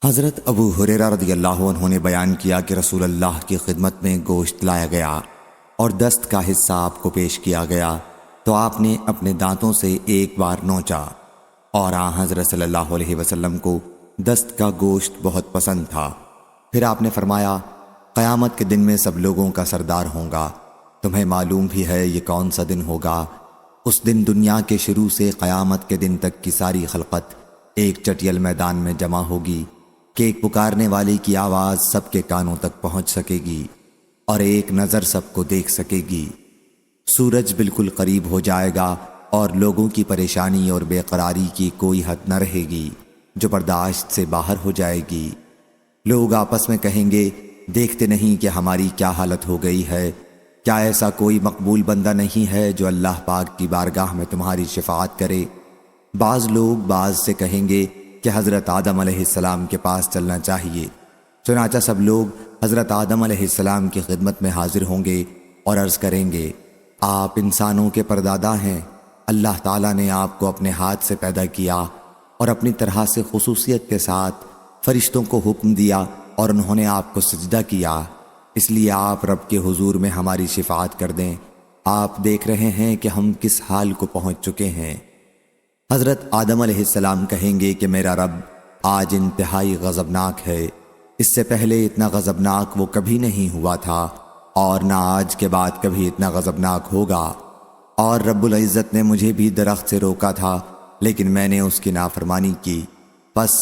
حضرت ابو ہریرہ رضی اللہ عنہ نے بیان کیا کہ رسول اللہ کی خدمت میں گوشت لایا گیا اور دست کا حصہ آپ کو پیش کیا گیا تو آپ نے اپنے دانتوں سے ایک بار نوچا، اور حضرت صلی اللہ علیہ وسلم کو دست کا گوشت بہت پسند تھا۔ پھر آپ نے فرمایا، قیامت کے دن میں سب لوگوں کا سردار ہوں گا۔ تمہیں معلوم بھی ہے یہ کون سا دن ہوگا؟ اس دن دنیا کے شروع سے قیامت کے دن تک کی ساری خلقت ایک چٹیل میدان میں جمع ہوگی کہ ایک پکارنے والی کی آواز سب کے کانوں تک پہنچ سکے گی اور ایک نظر سب کو دیکھ سکے گی۔ سورج بالکل قریب ہو جائے گا اور لوگوں کی پریشانی اور بے قراری کی کوئی حد نہ رہے گی جو برداشت سے باہر ہو جائے گی۔ لوگ آپس میں کہیں گے، دیکھتے نہیں کہ ہماری کیا حالت ہو گئی ہے؟ کیا ایسا کوئی مقبول بندہ نہیں ہے جو اللہ پاک کی بارگاہ میں تمہاری شفاعت کرے؟ بعض لوگ بعض سے کہیں گے کہ حضرت آدم علیہ السلام کے پاس چلنا چاہیے۔ چنانچہ سب لوگ حضرت آدم علیہ السلام کی خدمت میں حاضر ہوں گے اور عرض کریں گے، آپ انسانوں کے پردادا ہیں۔ اللہ تعالیٰ نے آپ کو اپنے ہاتھ سے پیدا کیا اور اپنی طرح سے خصوصیت کے ساتھ فرشتوں کو حکم دیا اور انہوں نے آپ کو سجدہ کیا، اس لیے آپ رب کے حضور میں ہماری شفاعت کر دیں۔ آپ دیکھ رہے ہیں کہ ہم کس حال کو پہنچ چکے ہیں۔ حضرت آدم علیہ السلام کہیں گے کہ میرا رب آج انتہائی غضبناک ہے، اس سے پہلے اتنا غضبناک وہ کبھی نہیں ہوا تھا اور نہ آج کے بعد کبھی اتنا غضبناک ہوگا۔ اور رب العزت نے مجھے بھی درخت سے روکا تھا لیکن میں نے اس کی نافرمانی کی، پس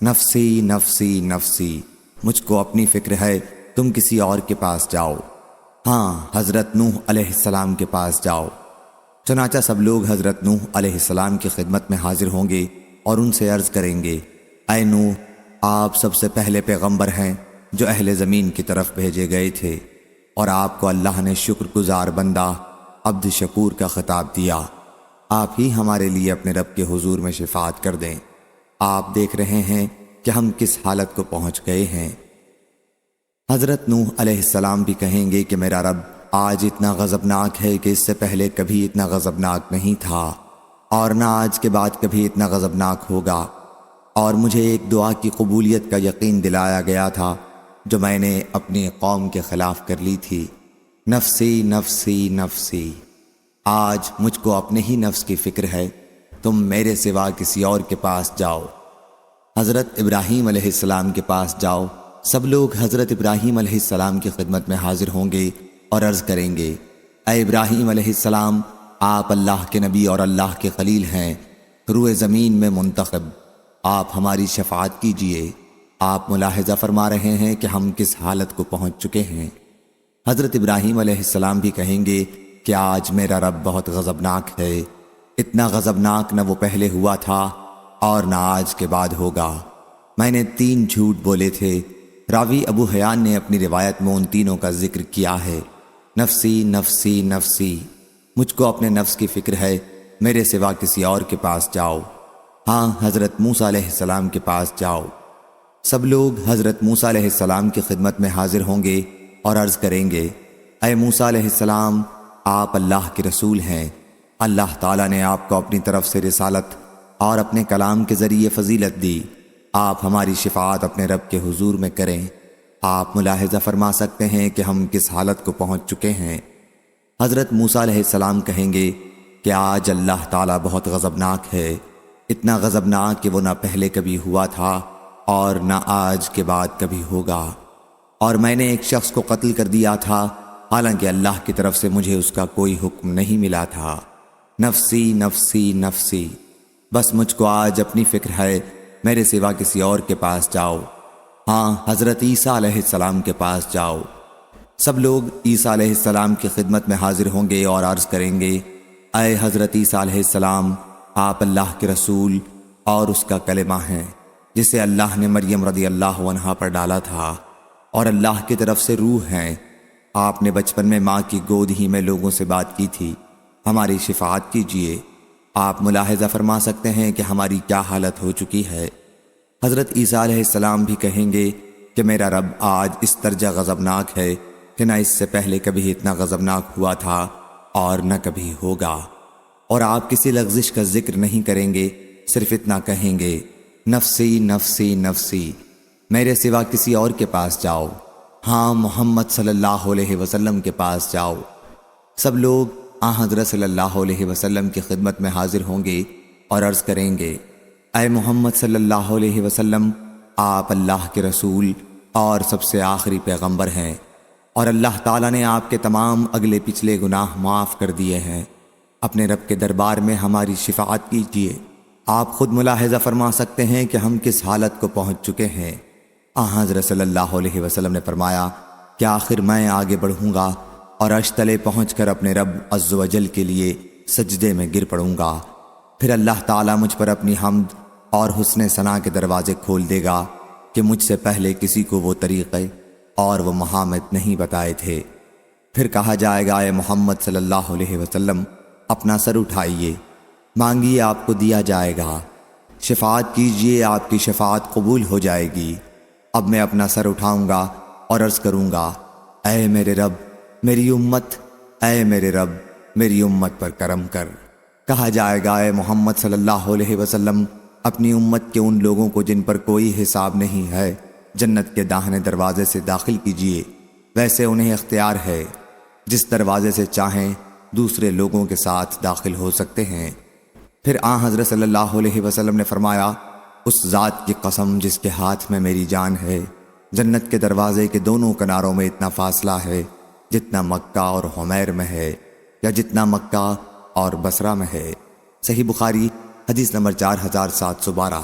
نفسی نفسی نفسی، مجھ کو اپنی فکر ہے، تم کسی اور کے پاس جاؤ۔ ہاں، حضرت نوح علیہ السلام کے پاس جاؤ۔ چنانچہ سب لوگ حضرت نوح علیہ السلام کی خدمت میں حاضر ہوں گے اور ان سے عرض کریں گے، اے نوح، آپ سب سے پہلے پیغمبر ہیں جو اہل زمین کی طرف بھیجے گئے تھے، اور آپ کو اللہ نے شکر گزار بندہ، عبد شکور کا خطاب دیا۔ آپ ہی ہمارے لیے اپنے رب کے حضور میں شفاعت کر دیں۔ آپ دیکھ رہے ہیں کہ ہم کس حالت کو پہنچ گئے ہیں۔ حضرت نوح علیہ السلام بھی کہیں گے کہ میرا رب آج اتنا غضبناک ہے کہ اس سے پہلے کبھی اتنا غضبناک نہیں تھا اور نہ آج کے بعد کبھی اتنا غضبناک ہوگا، اور مجھے ایک دعا کی قبولیت کا یقین دلایا گیا تھا جو میں نے اپنی قوم کے خلاف کر لی تھی۔ نفسی نفسی نفسی، آج مجھ کو اپنے ہی نفس کی فکر ہے، تم میرے سوا کسی اور کے پاس جاؤ۔ حضرت ابراہیم علیہ السلام کے پاس جاؤ۔ سب لوگ حضرت ابراہیم علیہ السلام کی خدمت میں حاضر ہوں گے اور عرض کریں گے، اے ابراہیم علیہ السلام، آپ اللہ کے نبی اور اللہ کے خلیل ہیں، روئے زمین میں منتخب، آپ ہماری شفاعت کیجئے۔ آپ ملاحظہ فرما رہے ہیں کہ ہم کس حالت کو پہنچ چکے ہیں۔ حضرت ابراہیم علیہ السلام بھی کہیں گے کہ آج میرا رب بہت غضبناک ہے، اتنا غضبناک نہ وہ پہلے ہوا تھا اور نہ آج کے بعد ہوگا۔ میں نے 3 جھوٹ بولے تھے۔ راوی ابو حیان نے اپنی روایت میں ان تینوں کا ذکر کیا ہے۔ نفسی نفسی نفسی، مجھ کو اپنے نفس کی فکر ہے، میرے سوا کسی اور کے پاس جاؤ۔ ہاں، حضرت موسیٰ علیہ السلام کے پاس جاؤ۔ سب لوگ حضرت موسیٰ علیہ السلام کی خدمت میں حاضر ہوں گے اور عرض کریں گے، اے موسیٰ علیہ السلام، آپ اللہ کے رسول ہیں، اللہ تعالیٰ نے آپ کو اپنی طرف سے رسالت اور اپنے کلام کے ذریعے فضیلت دی، آپ ہماری شفاعت اپنے رب کے حضور میں کریں۔ آپ ملاحظہ فرما سکتے ہیں کہ ہم کس حالت کو پہنچ چکے ہیں۔ حضرت موسیٰ علیہ السلام کہیں گے کہ آج اللہ تعالیٰ بہت غضبناک ہے، اتنا غضبناک کہ وہ نہ پہلے کبھی ہوا تھا اور نہ آج کے بعد کبھی ہوگا، اور میں نے ایک شخص کو قتل کر دیا تھا حالانکہ اللہ کی طرف سے مجھے اس کا کوئی حکم نہیں ملا تھا۔ نفسی نفسی نفسی، بس مجھ کو آج اپنی فکر ہے، میرے سوا کسی اور کے پاس جاؤ۔ ہاں، حضرت عیسیٰ علیہ السلام کے پاس جاؤ۔ سب لوگ عیسیٰ علیہ السلام کی خدمت میں حاضر ہوں گے اور عرض کریں گے، اے حضرت عیسیٰ علیہ السلام، آپ اللہ کے رسول اور اس کا کلمہ ہیں جسے اللہ نے مریم رضی اللہ عنہا پر ڈالا تھا، اور اللہ کی طرف سے روح ہیں۔ آپ نے بچپن میں ماں کی گود ہی میں لوگوں سے بات کی تھی، ہماری شفاعت کیجئے۔ آپ ملاحظہ فرما سکتے ہیں کہ ہماری کیا حالت ہو چکی ہے۔ حضرت عیسیٰ علیہ السلام بھی کہیں گے کہ میرا رب آج اس درجہ غضبناک ہے کہ نہ اس سے پہلے کبھی اتنا غضبناک ہوا تھا اور نہ کبھی ہوگا، اور آپ کسی لغزش کا ذکر نہیں کریں گے، صرف اتنا کہیں گے، نفسی نفسی نفسی، میرے سوا کسی اور کے پاس جاؤ، ہاں محمد صلی اللہ علیہ وسلم کے پاس جاؤ۔ سب لوگ حضرت صلی اللہ علیہ وسلم کی خدمت میں حاضر ہوں گے اور عرض کریں گے، اے محمد صلی اللہ علیہ وسلم، آپ اللہ کے رسول اور سب سے آخری پیغمبر ہیں، اور اللہ تعالیٰ نے آپ کے تمام اگلے پچھلے گناہ معاف کر دیے ہیں۔ اپنے رب کے دربار میں ہماری شفاعت کیجیے۔ آپ خود ملاحظہ فرما سکتے ہیں کہ ہم کس حالت کو پہنچ چکے ہیں۔ حضرت صلی اللہ علیہ وسلم نے فرمایا کہ آخر میں آگے بڑھوں گا اور عرش تلے پہنچ کر اپنے رب عز و جل کے لیے سجدے میں گر پڑوں گا۔ پھر اللہ تعالیٰ مجھ پر اپنی حمد اور حسن ثنا کے دروازے کھول دے گا کہ مجھ سے پہلے کسی کو وہ طریقے اور وہ محامد نہیں بتائے تھے۔ پھر کہا جائے گا، اے محمد صلی اللہ علیہ وسلم، اپنا سر اٹھائیے، مانگیے آپ کو دیا جائے گا، شفاعت کیجیے آپ کی شفاعت قبول ہو جائے گی۔ اب میں اپنا سر اٹھاؤں گا اور عرض کروں گا، اے میرے رب میری امت، اے میرے رب میری امت پر کرم کر۔ کہا جائے گا، اے محمد صلی اللہ علیہ وسلم، اپنی امت کے ان لوگوں کو جن پر کوئی حساب نہیں ہے جنت کے داہنے دروازے سے داخل کیجیے، ویسے انہیں اختیار ہے، جس دروازے سے چاہیں دوسرے لوگوں کے ساتھ داخل ہو سکتے ہیں۔ پھر حضرت صلی اللہ علیہ وسلم نے فرمایا، اس ذات کی قسم جس کے ہاتھ میں میری جان ہے، جنت کے دروازے کے دونوں کناروں میں اتنا فاصلہ ہے جتنا مکہ اور حمیر میں ہے، یا جتنا مکہ اور بصرہ میں ہے۔ صحیح بخاری حدیث نمبر 4712۔